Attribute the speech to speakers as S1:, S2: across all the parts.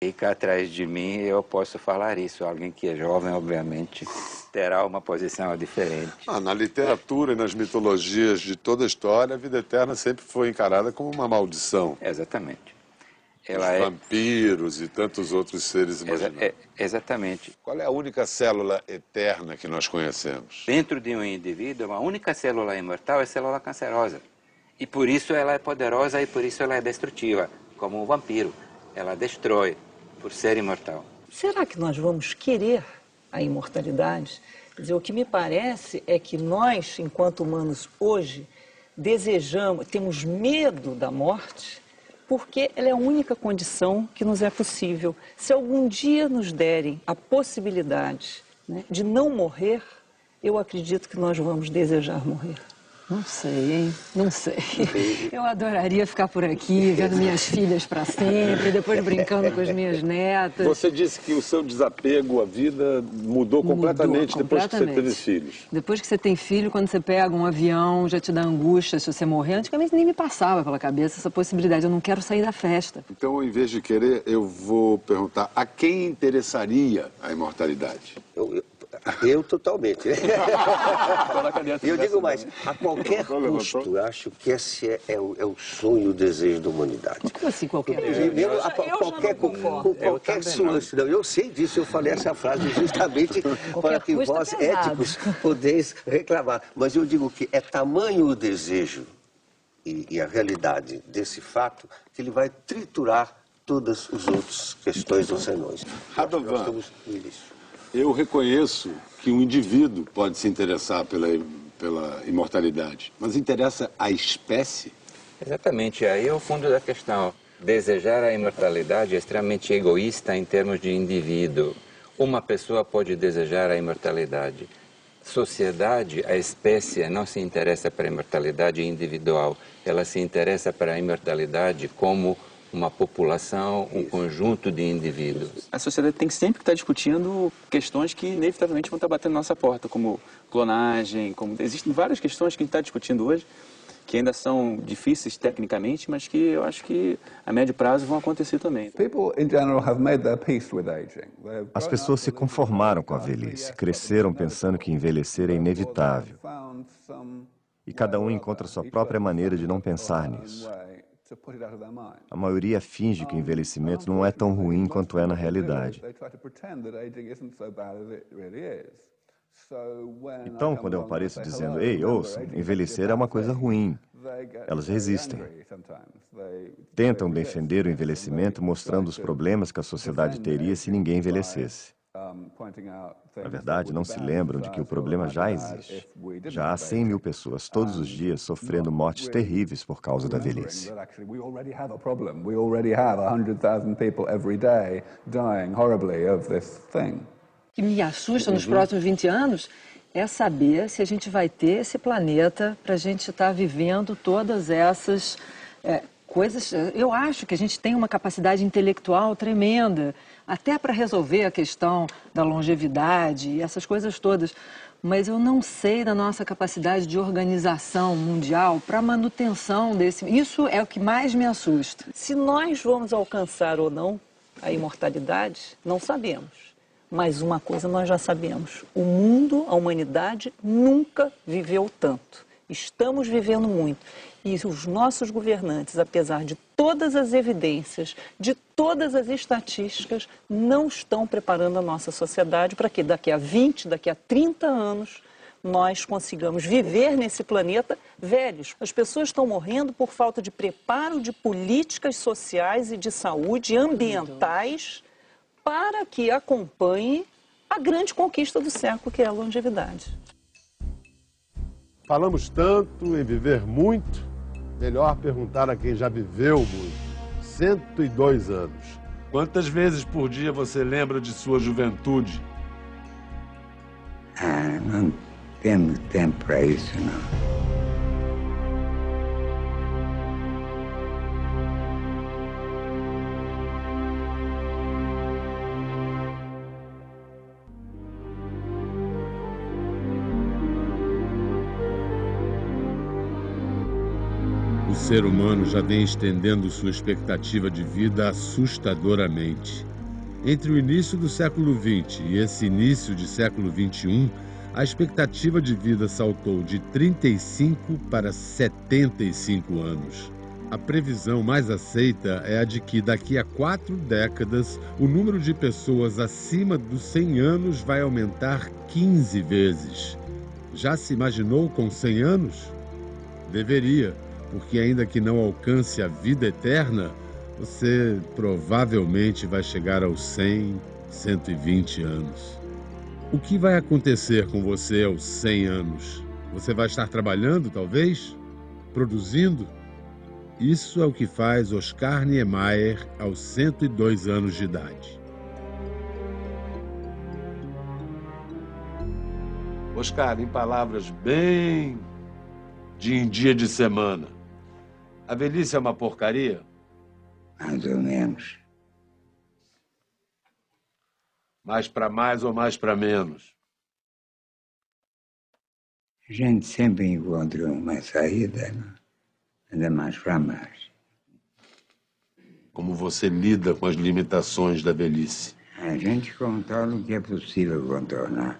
S1: E cá atrás de mim eu posso falar isso. Alguém que é jovem, obviamente, terá uma posição diferente.
S2: Na literatura e nas mitologias de toda a história, a vida eterna sempre foi encarada como uma maldição.
S1: Exatamente.
S2: Os vampiros e tantos outros seres imaginários.
S1: Exatamente.
S2: Qual é a única célula eterna que nós conhecemos?
S1: Dentro de um indivíduo, a única célula imortal é a célula cancerosa. E por isso ela é poderosa e por isso ela é destrutiva, como um vampiro. Ela destrói por ser imortal.
S3: Será que nós vamos querer a imortalidade? Quer dizer, o que me parece é que nós, enquanto humanos hoje, desejamos, temos medo da morte, porque ela é a única condição que nos é possível. Se algum dia nos derem a possibilidade, né, de não morrer, eu acredito que nós vamos desejar morrer.
S4: Não sei, hein? Não sei. Eu adoraria ficar por aqui, vendo minhas filhas para sempre, depois brincando com as minhas netas.
S2: Você disse que o seu desapego à vida mudou completamente depois que você teve filhos.
S4: Depois que você tem filho, quando você pega um avião, já te dá angústia se você morrer. Antigamente nem me passava pela cabeça essa possibilidade. Eu não quero sair da festa.
S2: Então, em vez de querer, eu vou perguntar a quem interessaria a imortalidade?
S5: Eu totalmente. Eu digo mais, a qualquer custo, eu acho que esse é o sonho, o desejo da humanidade.
S4: Como assim qualquer
S5: custo? Eu sei disso, eu falei essa frase justamente para que vós, éticos, podeis reclamar. Mas eu digo que é tamanho o desejo e a realidade desse fato que ele vai triturar todas as outras questões dos senões.
S2: Radovan, eu reconheço que um indivíduo pode se interessar pela imortalidade, mas interessa a espécie?
S1: Exatamente, aí é o fundo da questão. Desejar a imortalidade é extremamente egoísta em termos de indivíduo. Uma pessoa pode desejar a imortalidade. Sociedade, a espécie, não se interessa para a imortalidade individual, ela se interessa para a imortalidade como uma população, um conjunto de indivíduos.
S6: A sociedade tem que sempre estar discutindo questões que inevitavelmente vão estar batendo na nossa porta, como clonagem, existem várias questões que a gente está discutindo hoje, que ainda são difíceis tecnicamente, mas que eu acho que a médio prazo vão acontecer também.
S7: As pessoas se conformaram com a velhice, cresceram pensando que envelhecer é inevitável. E cada um encontra sua própria maneira de não pensar nisso. A maioria finge que o envelhecimento não é tão ruim quanto é na realidade. Então, quando eu apareço dizendo, ei, ouçam, envelhecer é uma coisa ruim, elas resistem. Tentam defender o envelhecimento mostrando os problemas que a sociedade teria se ninguém envelhecesse. Na verdade, não se lembram de que o problema já existe. Já há 100 mil pessoas todos os dias sofrendo mortes terríveis por causa da velhice.
S4: O que me assusta nos próximos 20 anos é saber se a gente vai ter esse planeta para a gente estar vivendo todas essas coisas. Eu acho que a gente tem uma capacidade intelectual tremenda, até para resolver a questão da longevidade e essas coisas todas. Mas eu não sei da nossa capacidade de organização mundial para manutenção desse... Isso é o que mais me assusta.
S3: Se nós vamos alcançar ou não a imortalidade, não sabemos. Mas uma coisa nós já sabemos. O mundo, a humanidade, nunca viveu tanto. Estamos vivendo muito. E os nossos governantes, apesar de todas as evidências, de todas as estatísticas, não estão preparando a nossa sociedade para que daqui a 20, daqui a 30 anos, nós consigamos viver nesse planeta velhos. As pessoas estão morrendo por falta de preparo de políticas sociais e de saúde ambientais para que acompanhe a grande conquista do século, que é a longevidade.
S2: Falamos tanto em viver muito, melhor perguntar a quem já viveu muito. 102 anos. Quantas vezes por dia você lembra de sua juventude?
S1: Não temos tempo para isso, não.
S8: Os
S2: ser humano já vem estendendo sua expectativa de vida assustadoramente. Entre o início do século XX e esse início de século XXI, a expectativa de vida saltou de 35 para 75 anos. A previsão mais aceita é a de que daqui a 4 décadas, o número de pessoas acima dos 100 anos vai aumentar 15 vezes. Já se imaginou com 100 anos? Deveria, porque ainda que não alcance a vida eterna, você provavelmente vai chegar aos 100, 120 anos. O que vai acontecer com você aos 100 anos? Você vai estar trabalhando, talvez? Produzindo? Isso é o que faz Oscar Niemeyer aos 102 anos de idade. Oscar, em palavras bem de em dia de semana, a velhice é uma porcaria?
S8: Mais ou menos.
S2: Mais para mais ou mais para menos?
S8: A gente sempre encontra uma saída, ainda mais para mais.
S2: Como você lida com as limitações da velhice?
S8: A gente contorna o que é possível contornar,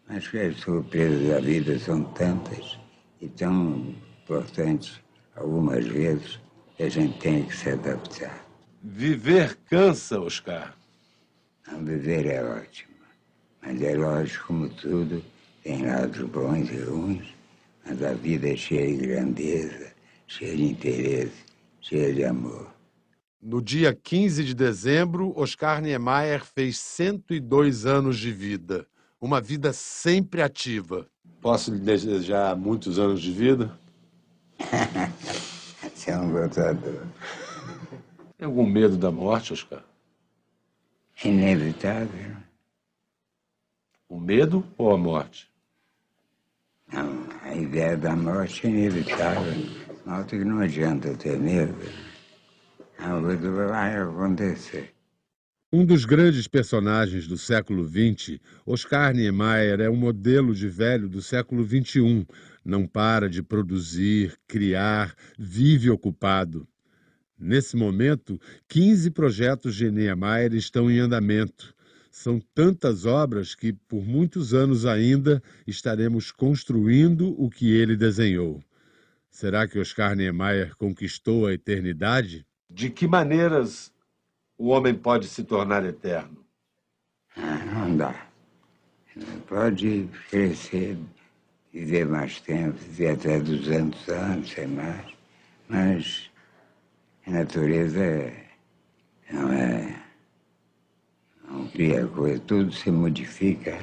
S8: mas que as surpresas da vida são tantas e tão importantes, algumas vezes, que a gente tem que se adaptar.
S2: Viver cansa, Oscar.
S8: Não, viver é ótimo, mas é lógico, como tudo, tem lados bons e ruins, mas a vida é cheia de grandeza, cheia de interesse, cheia de amor.
S2: No dia 15 de dezembro, Oscar Niemeyer fez 102 anos de vida. Uma vida sempre ativa. Posso lhe desejar muitos anos de vida?
S8: Você é um gozador.
S2: Tem algum medo da morte, Oscar?
S8: É inevitável.
S2: O medo ou a morte?
S8: Não, a ideia da morte é inevitável. Nota que não adianta ter medo. A coisa vai acontecer.
S2: Um dos grandes personagens do século XX, Oscar Niemeyer é um modelo de velho do século XXI. Não para de produzir, criar, vive ocupado. Nesse momento, 15 projetos de Niemeyer estão em andamento. São tantas obras que, por muitos anos ainda, estaremos construindo o que ele desenhou. Será que Oscar Niemeyer conquistou a eternidade? De que maneiras o homem pode se tornar eterno?
S8: Não dá. Pode crescer, viver mais tempo, viver até 200 anos, sei mais, mas a natureza não cria coisa, tudo se modifica.